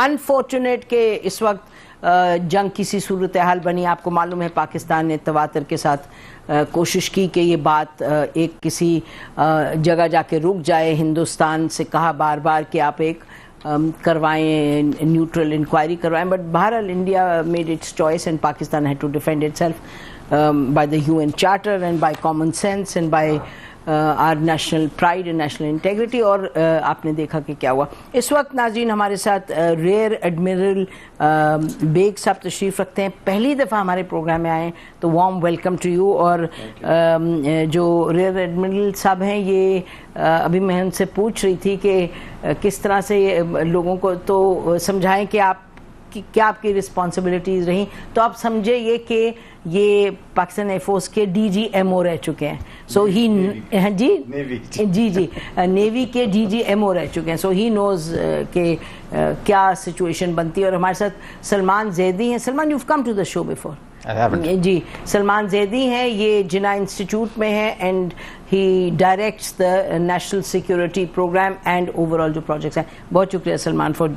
Unfortunate کہ اس وقت جنگ کسی صورتحال بنی. آپ کو معلوم ہے پاکستان نے تواتر کے ساتھ کوشش کی کہ یہ بات ایک کسی جگہ جا کے رک جائے. ہندوستان سے کہا بار بار کہ آپ ایک کروائیں نیوٹرل انکوائری کروائیں, بٹ بہرحال India made its choice and Pakistan had to defend itself by the UN Charter and by common sense and by our national pride and national integrity. اور آپ نے دیکھا کہ کیا ہوا. اس وقت ناظرین ہمارے ساتھ ریئر ایڈمرل بیگ صاحب تشریف رکھتے ہیں, پہلی دفعہ ہمارے پروگرام میں آئے ہیں, تو وارم ویلکم ٹو یو. اور جو ریئر ایڈمرل صاحب ہیں یہ ابھی میں ان سے پوچھ رہی تھی کہ کس طرح سے لوگوں کو تو سمجھائیں کہ آپ کیا آپ کی رسپانسبلٹیز رہیں. تو آپ سمجھے یہ کہ یہ پاکستان ایئر فورس کے ڈی جی ایم او رہ چکے ہیں. سو ہی جی نیوی کے ڈی جی ایم او رہ چکے ہیں. سو ہی نوز کہ کیا سچویشن بنتی ہے. اور ہمارے ساتھ سلمان زیدی ہیں. Salman you come to the show before. جی سلمان زیدی ہیں, یہ جناح انسٹیٹیوٹ میں ہیں and he directs the national security programme and overall جو پروجیکٹس ہیں. بہت شکریہ سلمان فار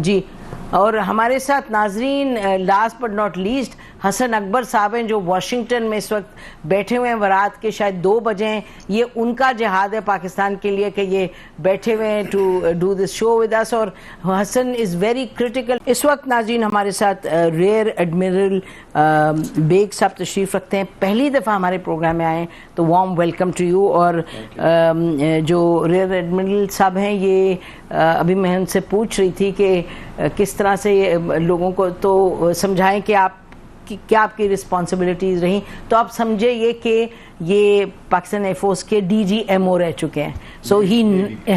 جی. اور ہمارے ساتھ ناظرین لاسٹ بٹ ناٹ لیسٹ حسن اکبر صاحب ہیں جو واشنگٹن میں اس وقت بیٹھے ہوئے ہیں. رات کے شاید 2 بجے ہیں. یہ ان کا جہاد ہے پاکستان کے لیے کہ یہ بیٹھے ہوئے ہیں to do this show with us. اور حسن از ویری کرٹیکل. اس وقت ناظرین ہمارے ساتھ ریئر ایڈمرل بیگ صاحب تشریف رکھتے ہیں, پہلی دفعہ ہمارے پروگرام میں آئے ہیں, تو وارم ویلکم ٹو یو. اور جو ریئر ایڈمرل صاحب ہیں یہ ابھی میں ان سے پوچھ رہی تھی کہ کس طرح سے لوگوں کو تو سمجھائیں کہ آپ کیا آپ کی رسپانسبلٹیز رہیں. تو آپ سمجھے یہ کہ یہ پاکستان ایئر فورس کے ڈی جی ایم او رہ چکے ہیں. سو ہی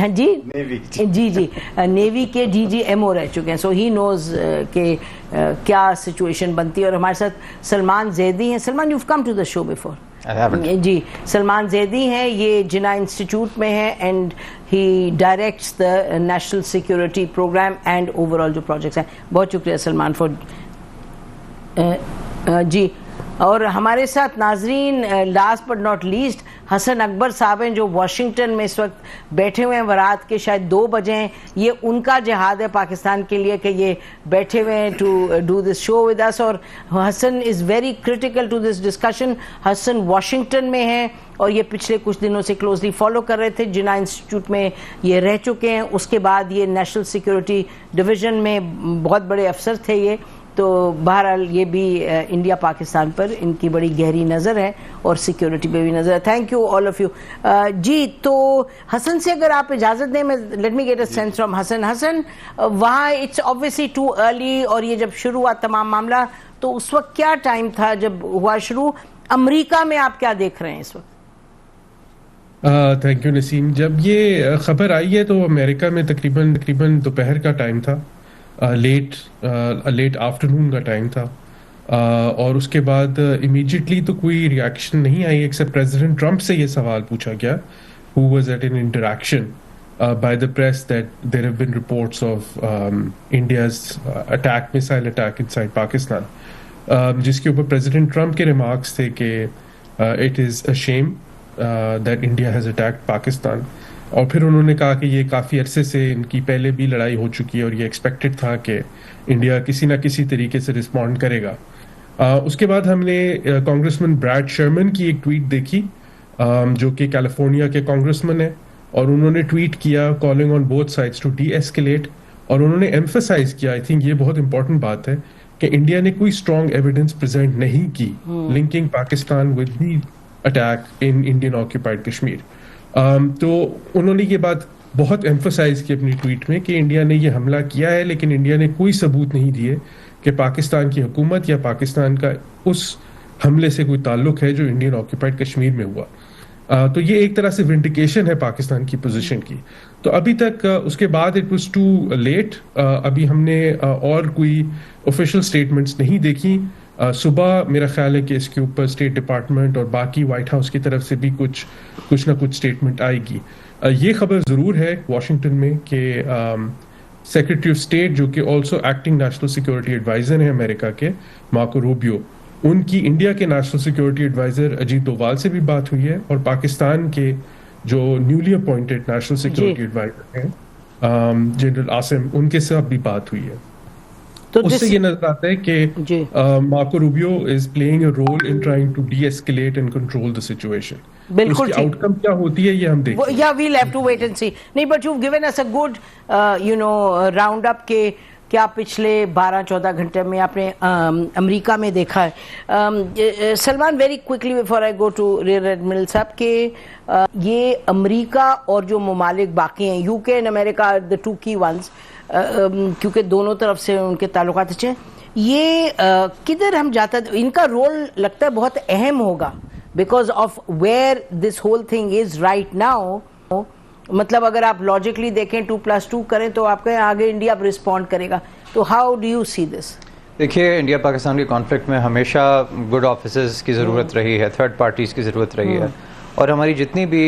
جی نیوی کے ڈی جی ایم او رہ چکے ہیں. سو ہی نوز کہ کیا سچویشن بنتی ہے. اور ہمارے ساتھ سلمان زیدی ہیں. Salman you come to the show before. جی سلمان زیدی ہیں, یہ جناح انسٹیٹیوٹ میں ہیں and he directs the national security programme and overall جو پروجیکٹس ہیں. بہت شکریہ سلمان فار جی. اور ہمارے ساتھ ناظرین لاسٹ بٹ ناٹ لیسٹ حسن اکبر صاحب ہیں جو واشنگٹن میں اس وقت بیٹھے ہوئے ہیں. رات کے شاید 2 بجے ہیں. یہ ان کا جہاد ہے پاکستان کے لیے کہ یہ بیٹھے ہوئے ہیں to do this show with us. اور Hasan is very critical to this discussion. Hasan Washington میں ہیں اور یہ پچھلے کچھ دنوں سے کلوزلی فالو کر رہے تھے. جناح انسٹیٹیوٹ میں یہ رہ چکے ہیں. اس کے بعد یہ نیشنل سیکورٹی ڈویژن میں بہت بڑے افسر تھے یہ. تو بہرحال یہ بھی انڈیا پاکستان پر ان کی بڑی گہری نظر ہے اور سیکیورٹی پہ بھی نظر ہے. Thank you all of you. جی تو حسن سے اگر آپ اجازت دیں, میں let me get a sense from Hasan. Hasan وہاں اٹس obviously ٹو ارلی, اور یہ جب شروع ہوا تمام معاملہ تو اس وقت کیا ٹائم تھا جب ہوا شروع؟ امریکہ میں آپ کیا دیکھ رہے ہیں اس وقت؟ تھینک یو نسیم. جب یہ خبر آئی ہے تو امریکہ میں تقریباً دوپہر کا ٹائم تھا, لیٹ آفٹرنون کا ٹائم تھا. اور اس کے بعد امیجیٹلی تو کوئی ریئیکشن نہیں آئی ایکسپٹ پریزیڈنٹ ٹرمپ سے یہ سوال پوچھا گیا, who was at an interaction by the press that there have been reports of India's missile attack inside Pakistan, جس کے اوپر پریزیڈنٹ ٹرمپ کے ریمارکس تھے کہ it is a shame that India has attacked Pakistan. اور پھر انہوں نے کہا کہ یہ کافی عرصے سے ان کی پہلے بھی لڑائی ہو چکی ہے اور یہ ایکسپیکٹڈ تھا کہ انڈیا کسی نہ کسی طریقے سے رسپونڈ کرے گا. اس کے بعد ہم نے کانگریسمین بریڈ شرمن کی ایک ٹویٹ دیکھی جو کہ کیلیفورنیا کے کانگریسمین ہیں, اور انہوں نے ٹویٹ کیا calling on both sides to de-escalate. اور انہوں نے ایمفسائز کیا, آئی تھنک یہ بہت امپورٹنٹ بات ہے, کہ انڈیا نے کوئی اسٹرانگ ایویڈنس پریزنٹ نہیں کی linking Pakistan with the attack in Indian occupied Kashmir. تو انہوں نے یہ بات بہت ایمفسائز کی اپنی ٹویٹ میں کہ انڈیا نے یہ حملہ کیا ہے لیکن انڈیا نے کوئی ثبوت نہیں دیے کہ پاکستان کی حکومت یا پاکستان کا اس حملے سے کوئی تعلق ہے جو انڈین آکوپائڈ کشمیر میں ہوا. تو یہ ایک طرح سے ونڈیکیشن ہے پاکستان کی پوزیشن کی. تو ابھی تک اس کے بعد اٹ واز ٹو لیٹ. ابھی ہم نے اور کوئی آفیشیل اسٹیٹمنٹس نہیں دیکھی. صبح میرا خیال ہے کہ اس کے اوپر اسٹیٹ ڈپارٹمنٹ اور باقی وائٹ ہاؤس کی طرف سے بھی کچھ نہ کچھ اسٹیٹمنٹ آئے گی. یہ خبر ضرور ہے واشنگٹن میں کہ سیکرٹری آف اسٹیٹ جو کہ also acting national security adviser ہیں امریکہ کے, مارکو روبیو, ان کی انڈیا کے national security adviser Ajit Doval سے بھی بات ہوئی ہے, اور پاکستان کے جو newly appointed national security adviser ہیں जनरल आसिम, उनके साथ भी बात हुई है. तो उससे ये नजर आता है कि Marco Rubio is playing a role in trying to de-escalate and control the situation. बिल्कुल उसकी आउटकम क्या होती है ये हम देखेंगे. या we'll have to wait and see. नहीं, but you have given us a good round up के क्या पिछले 12-14 घंटे में आपने अमेरिका में देखा है. Salman, very quickly before I go to rear admiral साहब, के ये अमेरिका और जो ममालिक बाकी हैं, यूके एंड अमेरिका, द टू की वंस, क्योंकि दोनों तरफ से उनके ताल्लुकात अच्छे हैं, ये किधर हम जाता है, इनका रोल लगता है बहुत अहम होगा because of where this whole thing is right now. मतलब अगर आप लॉजिकली देखें 2+2 करें तो आपके आगे इंडिया रिस्पॉन्ड करेगा. तो how do you see this? देखिए, इंडिया पाकिस्तान के कॉन्फ्लिक्ट में हमेशा गुड ऑफिसर्स की ज़रूरत रही है, थर्ड पार्टीज़ की ज़रूरत रही है, और हमारी जितनी भी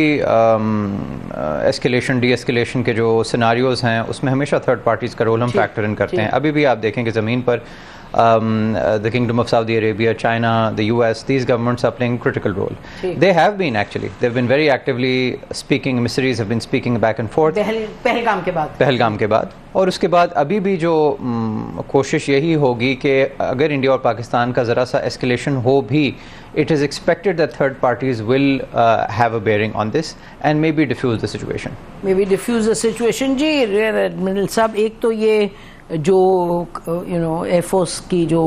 एस्केलेशन डी एस्केलेशन के जो सिनारियोज़ हैं उसमें हमेशा थर्ड पार्टीज़ का रोल हम फैक्टर इन करते हैं. अभी भी आप देखें कि ज़मीन पर the Kingdom of Saudi Arabia, China, the US, these governments are playing a critical role. They have been actually. They've been very actively speaking. Emissaries have been speaking back and forth. Pahalgam के बाद और उसके बाद अभी भी जो कोशिश यही होगी कि अगर इंडिया और पाकिस्तान का ज़रा सा एस्केलेशन हो भी, it is expected that third parties will have a bearing on this and maybe diffuse the situation. Maybe diffuse the situation. जी रियर एडमिरल साहब, एक तो ये जो एयरफोर्स की जो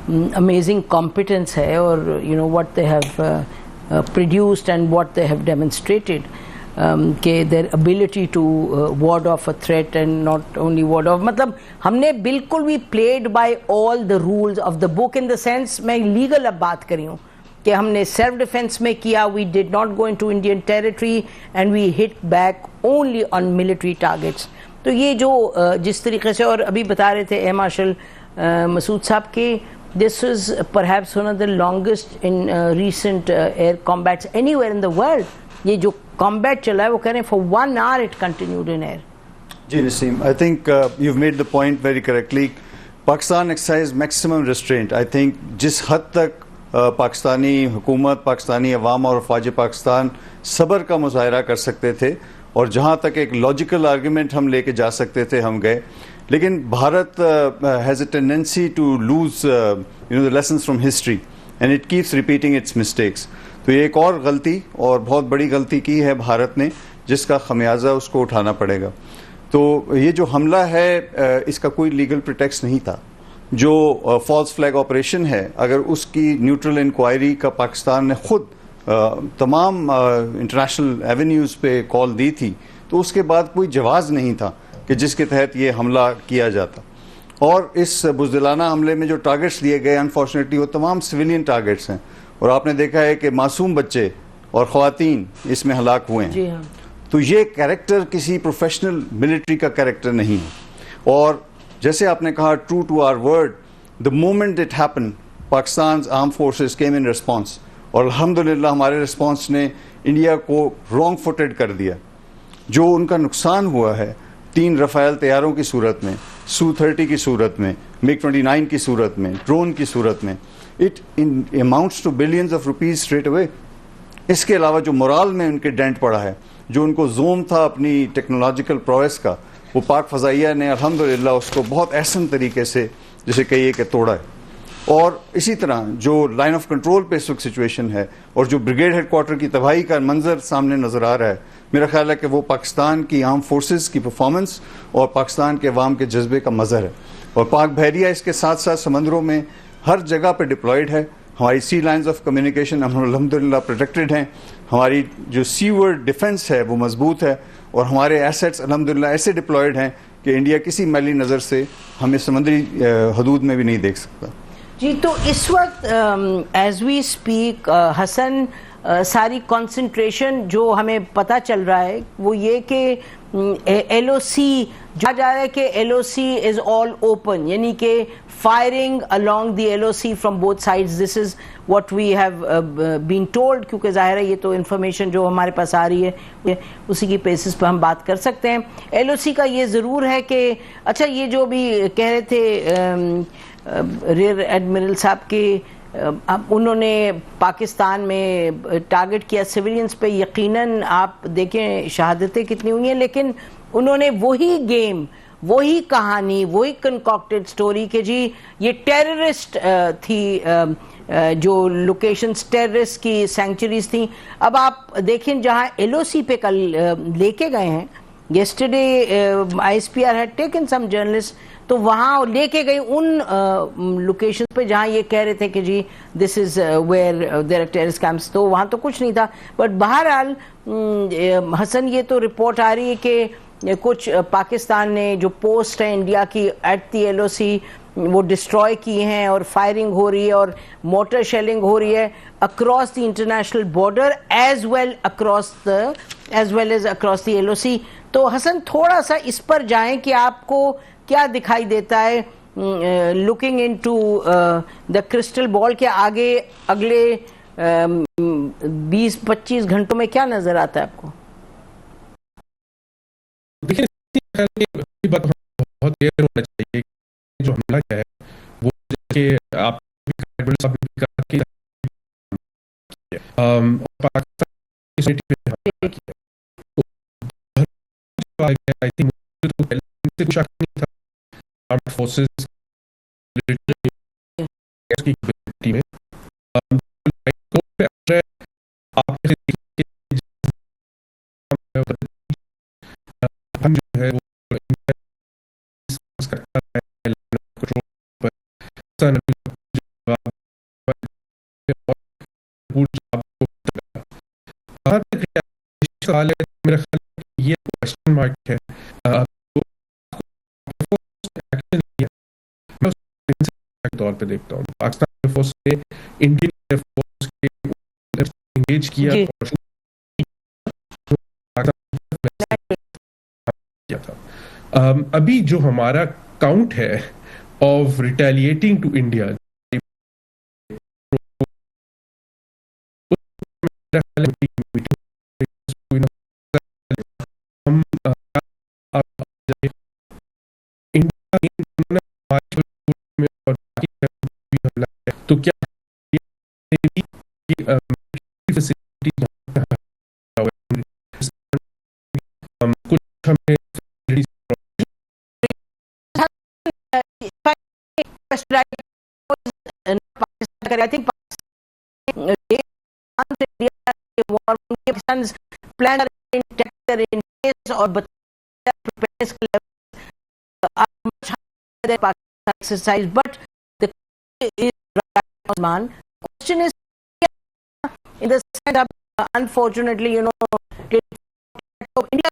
अमेजिंग कॉम्पिटेंस है और what they have produced and what they have demonstrated, के their ability to ward off a threat and not only ward off, मतलब हमने बिल्कुल भी played by all the rules of the book, in the sense मैं legal अब बात करी हूँ कि हमने सेल्फ डिफेंस में किया, we did not go into Indian territory and we hit back only on military targets. तो ये जो जिस तरीके से, और अभी बता रहे थे एयर मार्शल मसूद साहब के, this is perhaps one of the longest in recent air combats anywhere in the world. ये जो कॉम्बैट चला है वो कह रहे हैं for 1 hour it continued in air. जी Naseem, I think you have made the point very correctly. Pakistan exercise maximum restraint. I think जिस हद तक पाकिस्तानी हुकूमत, पाकिस्तानी अवाम और अफवाज पाकिस्तान सब्र का मुजाहरा कर सकते थे और जहाँ तक एक लॉजिकल आर्गूमेंट हम लेके जा सकते थे हम गए. लेकिन Bharat has a tendency to lose the lessons from history and it keeps repeating its mistakes. तो ये एक और गलती और बहुत बड़ी गलती की है भारत ने, जिसका खमियाजा उसको उठाना पड़ेगा. तो ये जो हमला है इसका कोई लीगल प्रिटेक्स्ट नहीं था. जो फॉल्स फ्लैग ऑपरेशन है, अगर उसकी न्यूट्रल इंक्वायरी का पाकिस्तान ने खुद तमाम इंटरनेशनल एवेन्यूज़ पे कॉल दी थी, तो उसके बाद कोई जवाज़ नहीं था कि जिसके तहत ये हमला किया जाता. और इस बुज़दिलाना हमले में जो टारगेट्स दिए गए, अनफॉर्चुनेटली वो तमाम सिविलियन टारगेट्स हैं, और आपने देखा है कि मासूम बच्चे और ख़वातीन इसमें हलाक हुए हैं. तो ये कैरेक्टर किसी प्रोफेशनल मिलिट्री का कैरेक्टर नहीं है. और जैसे आपने कहा, true to our word, the moment it happen, Pakistan arm forces came in response, और अल्हम्दुलिल्लाह हमारे रिस्पॉन्स ने इंडिया को रॉन्ग फुटेड कर दिया. जो उनका नुकसान हुआ है 3 रफ़ायल तैयारों की सूरत में, Su-30 की सूरत में, MiG-29 की सूरत में, ड्रोन की सूरत में, it amounts to billions of rupees straight away. इसके अलावा जो मोराल में उनके डेंट पड़ा है, जो उनको जोम था अपनी टेक्नोलॉजिकल प्रोग्रेस का, वो पाक फ़ज़ाइया ने अल्हम्दुलिल्लाह उसको बहुत अहसन तरीके से, जैसे कहिए कि तोड़ा है. और इसी तरह जो लाइन ऑफ कंट्रोल पे इस वक्त सिचुएशन है और जो ब्रिगेड हेडक्वार्टर की तबाही का मंजर सामने नज़र आ रहा है, मेरा ख्याल है कि वो पाकिस्तान की आर्म फोर्सेस की परफॉर्मेंस और पाकिस्तान के अवाम के जज्बे का मज़हर है. और पाक बहरिया इसके साथ साथ समंदरों में हर जगह पे डिप्लॉयड है. हमारी सी लाइन्स ऑफ कम्युनिकेशन हम अल्हम्दुलिल्लाह प्रोटेक्टेड हैं. हमारी जो सीवर्ड डिफेंस है वो मजबूत है, और हमारे एसेट्स अल्हम्दुलिल्लाह ऐसे डिप्लॉयड हैं कि इंडिया किसी मैली नज़र से हमें समुद्री हदूद में भी नहीं देख सकता. जी, तो इस वक्त एज वी स्पीक हसन, सारी कंसंट्रेशन जो हमें पता चल रहा है वो ये कि LOC जा रहा है कि LOC इज ऑल ओपन, यानी कि firing along the LOC from both sides. This is what we have been told, क्योंकि जाहिर है ये तो इन्फॉर्मेशन जो हमारे पास आ रही है उसी की बेसिस पर हम बात कर सकते हैं. LOC का ये ज़रूर है कि अच्छा, ये जो भी कह रहे थे रियर एडमिरल साहब के, उन्होंने पाकिस्तान में टारगेट किया सिविलियंस पे. यकीनन आप देखें शहादतें कितनी हुई हैं, लेकिन انہوں نے وہی گیم, وہی کہانی, وہی کنکاکٹڈ سٹوری کہ جی یہ ٹیررسٹ تھی, جو لوکیشنز ٹیررسٹ کی سینکچریز تھیں. اب آپ دیکھیں جہاں ایل او سی پہ کل لے کے گئے ہیں, yesterday ISPR had taken some journalists, تو وہاں لے کے گئی ان لوکیشن پہ جہاں یہ کہہ رہے تھے کہ جی this is where there are terrorist camps, تو وہاں تو کچھ نہیں تھا. بٹ بہرحال حسن یہ تو رپورٹ آ رہی ہے کہ کچھ پاکستان نے جو پوسٹ ہیں انڈیا کی ایٹ دی ایل او سی وہ ڈسٹروائے کی ہیں, اور فائرنگ ہو رہی ہے اور موٹر شیلنگ ہو رہی ہے across the international border as well as across the L O C. تو حسن تھوڑا سا اس پر جائیں کہ آپ کو کیا دکھائی دیتا ہے looking into the crystal ball, کے آگے اگلے 20-25 گھنٹوں میں کیا نظر آتا ہے آپ کو؟ دیکھیں بہت دیر ہونا چاہیے جو حملہ کیا ہے وہ کہ آپ سوال ہے میرا خیال ہے کہ یہ کوشچن مارک ہے. میں طور پہ دیکھتا ہوں پاکستان ایئر فورس نے انڈین ایئر فورس کے انگیج کیا تھا. ابھی جو ہمارا کاؤنٹ ہے آف ریٹیلیٹنگ ٹو انڈیا تو کیا کچھ ہمیں exercise, but the question is in the sense of unfortunately you know India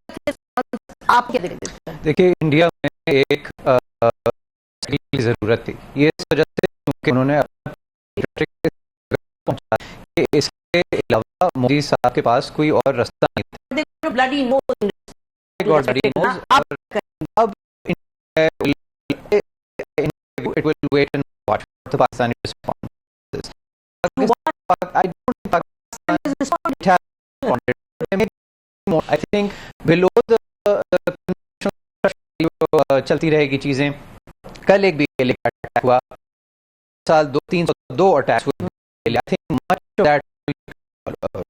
آپ کیا دیکھتے ہیں؟ دیکھیے انڈیا میں ایک کی ضرورت تھی یہ اس وجہ سے کہ انہوں نے پہنچا کہ اس کے علاوہ مودی صاحب کے پاس کوئی اور رستہ نہیں تھا. It will wait and watch the Pakistani responses. I don't think Pakistan has responded. I think below the چلتی رہے گی چیزیں. کل ایک بھی اٹیک ہوا, سال 302 اٹیک ہوئے. I think much of that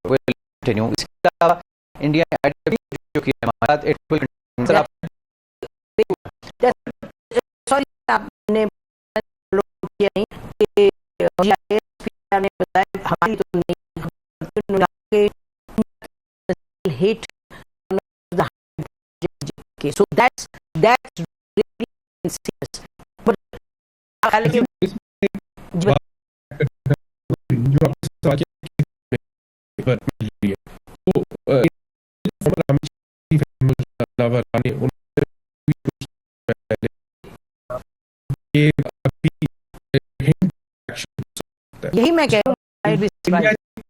will continue. اس کے علاوہ انڈیا نے جو کہ ہمارے ساتھ it will continue. Sorry آپ نے ہماری تو نہیں hate so that's really serious but یہی میں کہہ رہا ہوں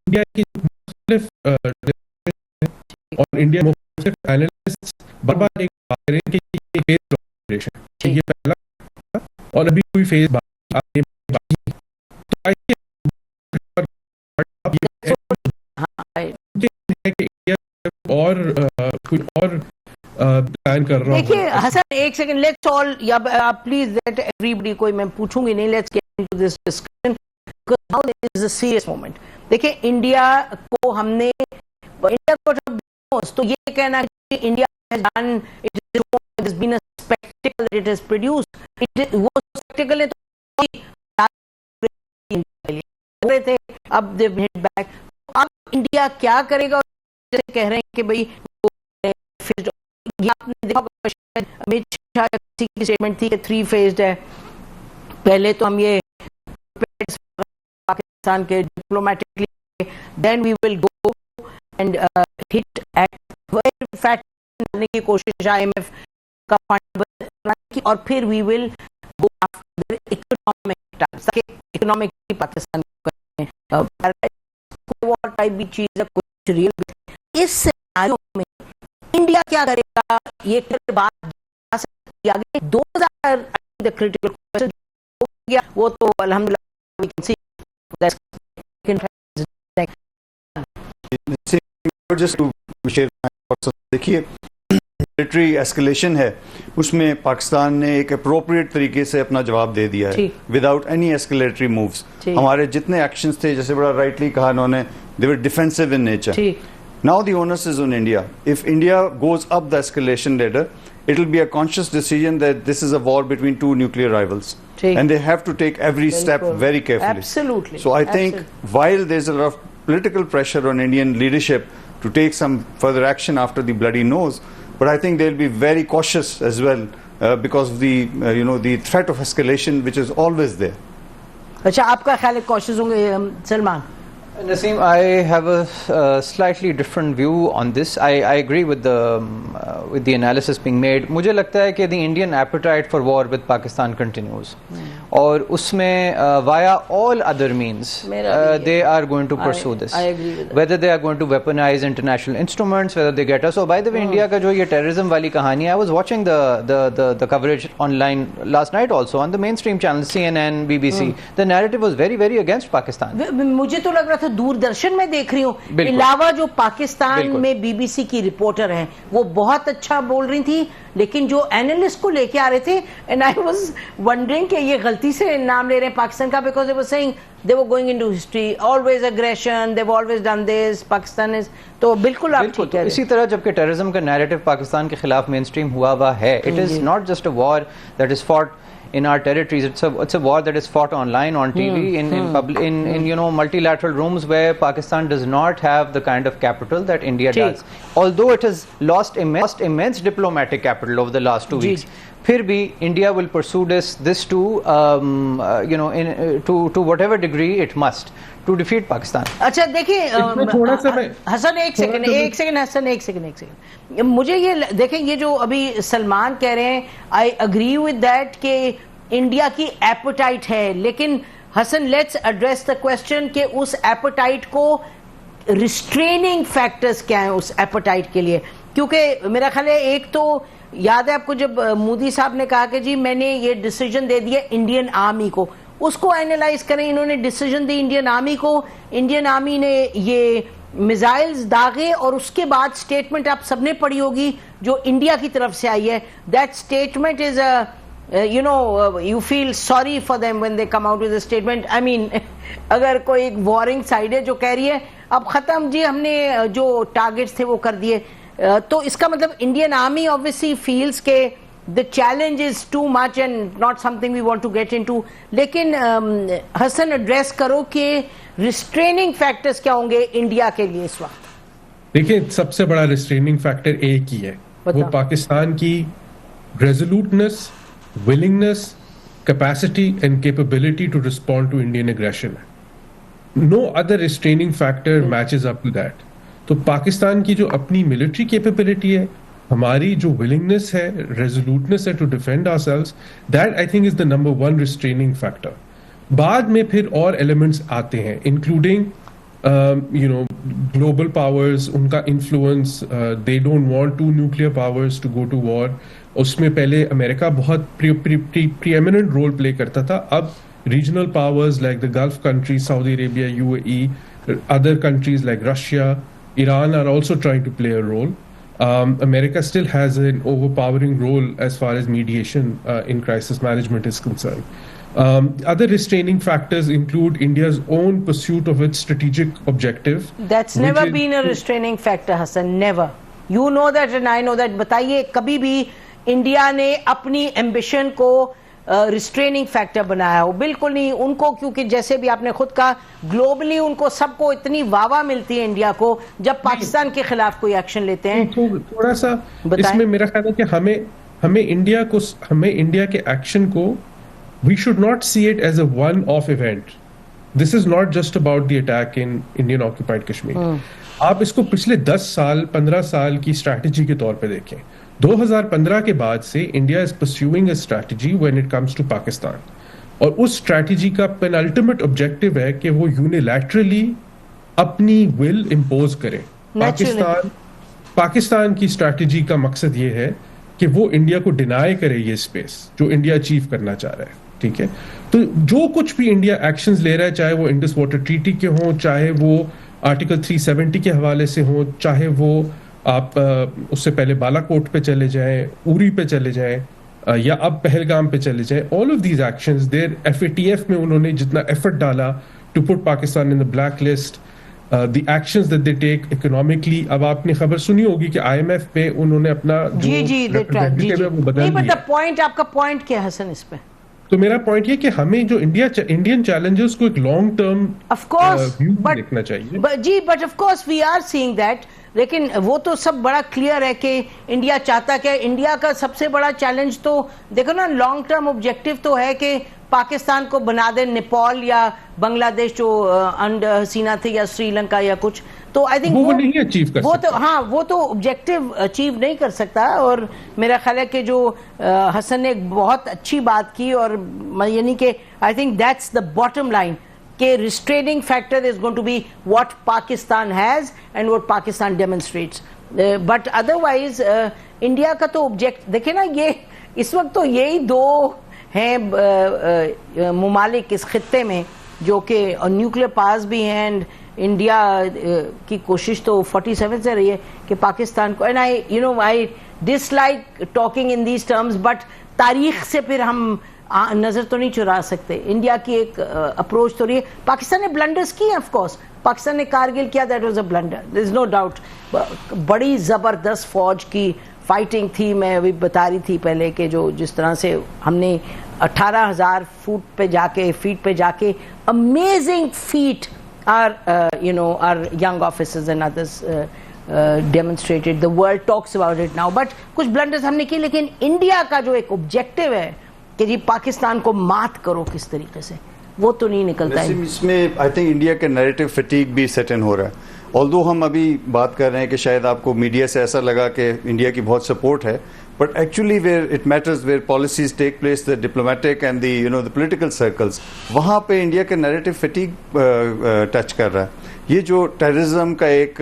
انڈیا کی مختلف اور انڈیا مختلف اینالسٹ بار بار ایک بات کریں کہ یہ فیز آپریشن یہ پہلا اور ابھی کوئی فیز باقی اور کوئی اور پلان کر رہا ہوں. دیکھیے حسن ایک سیکنڈ لیٹس آل یا پلیز لیٹ ایوری کوئی میں پوچھوں گی نہیں, let's get into this discussion because now this is a serious moment. دیکھیں انڈیا کو ہم نے انڈیا کو تو یہ کہنا کہ India has done it it has been a spectacle that it has produced. वो spectacle है तो रहे थे, अब they've hit back. अब इंडिया क्या करेगा? जैसे कह रहे हैं कि भाई फिर आपने देखा अमित शाह की स्टेटमेंट थी कि 3 फेज्ड है. पहले तो हम ये पाकिस्तान के diplomatically, then we will go and hit at fact करने की कोशिश IMF का फंड बनाने की, और फिर we will go after economically Pakistan war type भी चीज है, कुछ रियल. इस सिनेरियो में इंडिया क्या करेगा? ये बात आगे 2000 द क्रिटिकल क्वेश्चन हो गया, वो तो अल्हम्दुलिल्लाह we can see that just to share my thoughts. देखिए मिलिट्री एस्केलेशन है, उसमें पाकिस्तान ने एक अप्रोप्रिएट तरीके से अपना जवाब दे दिया है विदाउट एनी एस्केलेटरी मूव्स. हमारे जितने एक्शंस थे, जैसे बड़ा राइटली कहा उन्होंने, they were defensive in nature. Now the onus is on India. If India goes up the escalation ladder, it will be a conscious decision that this is a war between two nuclear rivals, and they have to take every step very carefully. Absolutely. So I think while there's a lot of political pressure on Indian leadership to take some further action after the bloody nose, but I think they'll be very cautious as well because of the the threat of escalation which is always there. अच्छा, आपका ख्याल है cautious होंगे Salman? Naseem, I have a slightly different view on this. I agree with the analysis being made. मुझे लगता है कि the Indian appetite for war with Pakistan continues. और उसमें via all other means they are going to pursue this. I agree with that. Whether they are going to weaponize international instruments, whether they get us. So by the way, India का जो ये terrorism वाली कहानी है, I was watching the coverage online last night also on the mainstream channels CNN, BBC. The narrative was very very against Pakistan. मुझे तो लग रहा था दूरदर्शन में देख रही हूँ, इलावा जो पाकिस्तान में बीबीसी की रिपोर्टर हैं वो बहुत अच्छा बोल रही थी, लेकिन जो एनालिस्ट को लेके आ रहे थे, एंड आई वाज वंडरिंग कि ये गलती से नाम ले रहे हैं पाकिस्तान का, because they were saying they were going into history, always aggression, they've always done this, Pakistan is. तो बिल्कुल आप ठीक है. इसी तरह जबकि टेररिज्म का नैरेटिव पाकिस्तान के खिलाफ मेन स्ट्रीम हुआ हुआ है, it is not just a war that is fought in our territories. It's a war that is fought online, on TV, in multilateral rooms where Pakistan does not have the kind of capital that India does. Although it has lost immense diplomatic capital over the last 2 weeks. फिर भी India will pursue this to to whatever degree it must to defeat Pakistan. अच्छा देखिए थोड़ा सा मैं हसन एक second Hasan एक second मुझे ये देखें, ये जो अभी सलमान कह रहे हैं, आई एग्री विद दैट कि इंडिया की एपेटाइट है, लेकिन Hasan let's address the question कि उस एपेटाइट को रिस्ट्रेनिंग फैक्टर्स क्या हैं उस एपेटाइट के लिए, क्योंकि मेरा ख्याल है एक तो याद है आपको जब मोदी साहब ने कहा कि जी मैंने ये डिसीजन दे दिया इंडियन आर्मी को, उसको एनालाइज करें, इन्होंने डिसीजन दी इंडियन आर्मी को, इंडियन आर्मी ने ये मिसाइल्स दागे और उसके बाद स्टेटमेंट आप सबने पढ़ी होगी जो इंडिया की तरफ से आई है. That statement is you feel sorry for them when they come out with a statement. I mean अगर कोई एक वॉरिंग साइड है जो कह रही है अब खत्म जी, हमने जो टारगेट्स थे वो कर दिए, तो इसका मतलब इंडियन आर्मी ऑब्वियसली फील्स के the challenge is too much and not something we want to get into. लेकिन हसन एड्रेस करो कि रिस्ट्रेनिंग फैक्टर्स क्या होंगे इंडिया के लिए इस वक्त. देखिए, सबसे बड़ा रिस्ट्रेनिंग फैक्टर एक ही है, वो पाकिस्तान की resoluteness, willingness, capacity and capability to respond to Indian aggression है. No other restraining factor matches up to that. तो पाकिस्तान की जो अपनी मिलिट्री कैपेबिलिटी है, हमारी जो विलिंगनेस है, रेजोल्यूटनेस है to defend ourselves, that I think is the number one restraining factor. बाद में फिर और एलिमेंट्स आते हैं, इंक्लूडिंग ग्लोबल पावर्स, उनका influence. They don't want to nuclear powers to go to war. उसमें पहले अमेरिका बहुत प्रीएमिनेंट रोल प्ले करता था. अब regional powers like the gulf countries, Saudi Arabia, UAE, other countries like Russia, Iran are also trying to play a role. America still has an overpowering role as far as mediation in crisis management is concerned. Other restraining factors include India's own pursuit of its strategic objective. That's never been a restraining factor, Hassan, never. You know that and I know that. बताइए कभी भी India ने अपनी ambition को restraining factor बनाया हो, बिल्कुल नहीं उनको, क्योंकि जैसे भी आपने खुद कहा ग्लोबली उनको सबको इतनी वाह मिलती है इंडिया को जब पाकिस्तान के खिलाफ कोई एक्शन लेते हैं। थोड़ा सा इसमें मेरा ख्याल है कि हमें इंडिया के एक्शन को we should not see it as a one-off event. This is not just about the attack in Indian occupied Kashmir. आप इसको पिछले 10 साल 15 साल की स्ट्रैटेजी के तौर पे देखें। 2015 के बाद से India is pursuing a strategy when it comes to Pakistan, और उस स्ट्रैटेजी का पेनल्टीमेट ऑब्जेक्टिव है कि वो यूनिलैटरली अपनी विल इम्पोज करे। पाकिस्तान की स्ट्रैटेजी का मकसद ये है कि वो इंडिया को डिनाई करे ये स्पेस जो इंडिया अचीव करना चाह रहा है, ठीक है। तो जो कुछ भी इंडिया एक्शंस ले रहा है, चाहे वो इंडस वाटर ट्रीटी के हों, चाहे वो आर्टिकल 370 के हवाले से हो, चाहे वो आप उससे पहले बालाकोट पे चले जाएं, उरी पे चले जाएं, या अब पहलगाम पे चले जाएं, all of these actions there FATF में उन्होंने जितना एफर्ट डाला to put Pakistan in the black list, the actions that they take economically. अब आपने खबर सुनी होगी कि IMF पे उन्होंने अपना जो रिप्रेजेंटेटिव है वो बदल दिया। पॉइंट, आपका पॉइंट क्या है हसन इस पे? तो मेरा पॉइंट ये कि हमें जो इंडियन चैलेंजेस को एक लॉन्ग टर्म व्यू देखना चाहिए। जी, but of course we are seeing that, लेकिन वो तो सब बड़ा क्लियर है कि इंडिया चाहता क्या। इंडिया का सबसे बड़ा चैलेंज तो देखो ना, लॉन्ग टर्म ऑब्जेक्टिव तो है कि पाकिस्तान को बना दे नेपाल या बांग्लादेश जो अंडर हसीना थे, या श्रीलंका या कुछ। तो आई थिंक वो नहीं अचीव कर सकता। तो हाँ, वो तो ऑब्जेक्टिव अचीव नहीं कर सकता। और मेरा ख्याल है कि जो हसन ने एक बहुत अच्छी बात की, और यानी कि I think that's the bottom line कि restraining factor is going to be what Pakistan has and what Pakistan demonstrates. But otherwise India का तो ऑब्जेक्ट देखिए ना, ये इस वक्त तो यही दो हैं मुमालिक इस खित्ते में जो कि न्यूक्लियर पास भी हैं, एंड इंडिया की कोशिश तो 47 से रही है कि पाकिस्तान को, and I dislike talking in these terms, but तारीख से फिर हम नजर तो नहीं चुरा सकते। इंडिया की एक अप्रोच तो रही है। पाकिस्तान ने ब्लंडर्स किए, ऑफ कोर्स पाकिस्तान ने कारगिल किया, that was a blunder, there is no doubt. बड़ी जबरदस्त फौज की फाइटिंग थी। मैं अभी बता रही थी पहले कि जो जिस तरह से हमने 18,000 फीट पे जाके amazing feet our our young officers and others demonstrated. The world talks about it now, but कुछ blunders हमने किए, लेकिन इंडिया का जो एक ऑब्जेक्टिव है कि जी पाकिस्तान को मात करो किस तरीके से, वो तो नहीं निकलता है। इसमें आई थिंक इंडिया का नैरेटिव फटीग भी सेट इन हो रहा है। ऑल्दो हम अभी बात कर रहे हैं कि शायद आपको मीडिया से ऐसा लगा कि इंडिया की बहुत सपोर्ट है, but actually where it matters, where policies take place, the diplomatic and the the political circles, वहाँ पे इंडिया के नैरेटिव फटीग टच कर रहा है। ये जो टेररिज्म का एक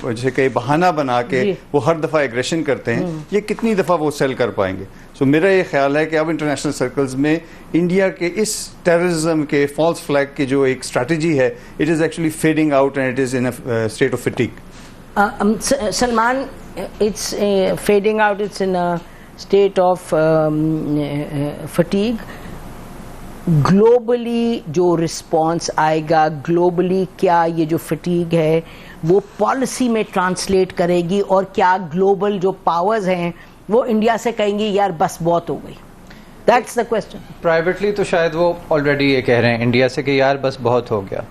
जैसे कई बहाना बना के वो हर दफ़ा एग्रेशन करते हैं, ये कितनी दफ़ा वो सेल कर पाएंगे। सो मेरा ये ख्याल है कि अब इंटरनेशनल सर्कल्स में इंडिया के इस टेररिज्म के फॉल्स फ्लैग की जो एक स्ट्रैटेजी है, it is actually fading out and it is in a state of fatigue. Salman, it's fading out, it's in a state of fatigue. Globally जो response आएगा, ग्लोबली क्या ये जो फटीग है वो पॉलिसी में ट्रांसलेट करेगी, और क्या ग्लोबल जो पावर्स हैं वो इंडिया से कहेंगी यार बस बहुत हो गई? That's the question. प्राइवेटली तो शायद वो ऑलरेडी ये कह रहे हैं इंडिया से कि यार बस बहुत हो गया,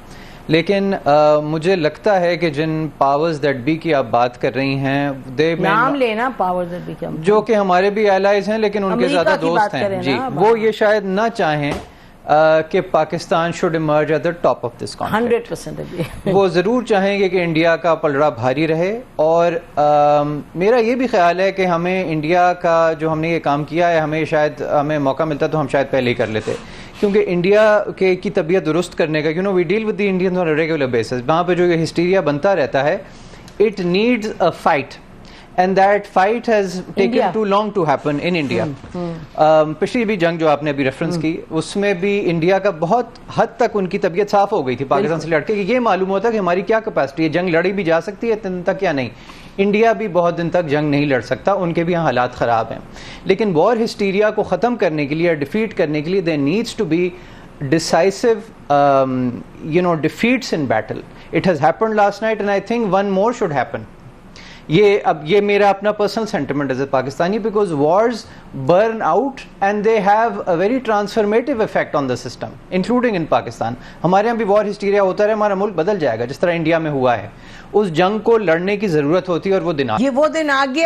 लेकिन मुझे लगता है कि जिन पावर्स दैट बी की आप बात कर रही हैं, दे नाम लेना पावर्स दैट बी का, जो कि हमारे भी एलाइज हैं लेकिन उनके ज़्यादा दोस्त हैं जी, वो ये शायद ना चाहें कि Pakistan should emerge at the top of this conflict. 100% वो ज़रूर चाहेंगे कि इंडिया का पलड़ा भारी रहे, और मेरा ये भी ख्याल है कि हमें इंडिया का जो हमने ये काम किया है, हमें मौका मिलता तो हम शायद पहले ही कर लेते, क्योंकि इंडिया की तबीयत दुरुस्त करने का we deal with the Indians on a regular basis, वहाँ पे जो ये हिस्टीरिया बनता रहता है, it needs a fight, and that fight has taken too long to happen in India. पिछली भी जंग जो आपने अभी रेफरेंस की, उसमें भी इंडिया का बहुत हद तक उनकी तबीयत साफ हो गई थी पाकिस्तान से लड़के, कि ये मालूम होता कि हमारी क्या कैपेसिटी है, जंग लड़ी भी जा सकती है दिन तक या नहीं। इंडिया भी बहुत दिन तक जंग नहीं लड़ सकता, उनके भी यहाँ हालात ख़राब हैं, लेकिन वॉर हिस्टीरिया को ख़त्म करने के लिए, डिफीट करने के लिए, there needs to be decisive defeats in battle. It has happened last night and I think one more should happen. یہ میرا اپنا personal sentiment as a Pakistani, because wars burn out and they have a very transformative effect on the system including in Pakistan. ہمارے یہاں بھی وار hysteria ہوتا رہے, ہمارا ملک بدل جائے گا جس طرح انڈیا میں ہوا ہے. اس جنگ کو لڑنے کی ضرورت ہوتی ہے اور وہ دن یہ وہ دن آ گیا.